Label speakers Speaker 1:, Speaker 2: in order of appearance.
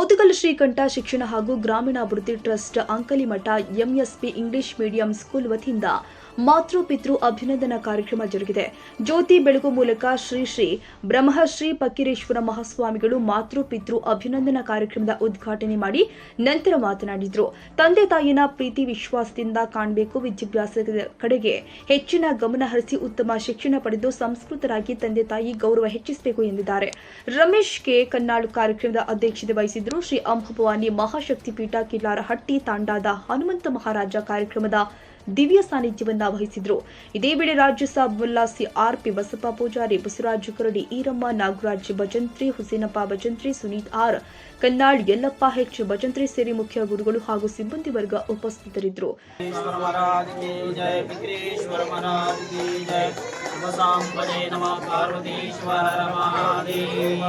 Speaker 1: ಮುದುಗಲ್ ಶ್ರೀಕಂಠ ಶಿಕ್ಷಣ ಹಾಗೂ ಗ್ರಾಮೀಣಾಭಿವೃದ್ಧಿ trust Ankalimath MSP English medium school ವತಿಯಿಂದ ಮಾತೃಪಿತೃ ಅಭಿನಂದನಾ ಕಾರ್ಯಕ್ರಮ ಜರುಗಿದೆ. ಜ್ಯೋತಿ ಬೆಳಗು ಮೂಲಕ ಶ್ರೀ ಬ್ರಹ್ಮಶ್ರೀ ಫಕೀರೇಶ್ವರ ಮಹಾಸ್ವಾಮಿಗಳು ಮಾತೃಪಿತೃ ಅಭಿನಂದನಾ ಕಾರ್ಯಕ್ರಮದ ಉದ್ಘಾಟನೆ ಮಾಡಿ ನಂತರ ಮಾತನಾಡಿದರು. ತಂದೆ ತಾಯಿನ ಪ್ರೀತಿ ವಿಶ್ವಾಸದಿಂದ ಕಾಣಬೇಕು, ವಿದ್ಯಾಭ್ಯಾಸದ ಕಡೆಗೆ ಹೆಚ್ಚಿನ ಗಮನ ಹರಿಸಿ ಉತ್ತಮ ಶಿಕ್ಷಣ ಪಡೆದು ಸಂಸ್ಕೃತರಾಗಿ ತಂದೆ ತಾಯಿ ಗೌರವ ಹೆಚ್ಚಿಸಬೇಕು ಎಂದಿದ್ದಾರೆ. ರಮೇಶ್ ಕೆ ಕನ್ನಾಳು ಕಾರ್ಯಕ್ರಮದ ಅಧ್ಯಕ್ಷತೆ ವಹಿಸಿದ್ರು. ಶ್ರೀ ಅಂಬಭವಾನಿ ಮಹಾಶಕ್ತಿ ಪೀಠ ಕಿಲ್ಲಾರಹಟ್ಟಿ ತಾಂಡಾದ ಹನುಮಂತ ಮಹಾರಾಜ ಕಾರ್ಯಕ್ರಮದ ದಿವ್ಯ ಸಾನ್ನಿಧ್ಯವನ್ನ ವಹಿಸಿದ್ರು. ಇದೇ ವೇಳೆ ರಾಜ್ಯ ಸಾಬ್ ಮುಲ್ಲಾ ಸಿಆರ್ಪಿ ಬಸಪ್ಪ ಪೂಜಾರಿ, ಬಸವರಾಜ ಕರಡಿ, ಈರಮ್ಮ, ನಾಗರಾಜ್ ಭಜಂತ್ರಿ, ಹುಸೇನಪ್ಪ ಭಜಂತ್ರಿ, ಸುನೀತ್ ಆರ್ ಕನ್ನಾಳ್, ಯಲ್ಲಪ್ಪ ಹೆಚ್ ಭಜಂತ್ರಿ ಸೇರಿ ಮುಖ್ಯ ಗುರುಗಳು ಹಾಗೂ ಸಿಬ್ಬಂದಿ ವರ್ಗ ಉಪಸ್ಥಿತರಿದ್ದರು.
Speaker 2: ನಮ ಪಾರ್ವತೀಶ್ವರ ಮಹಾದೇವ.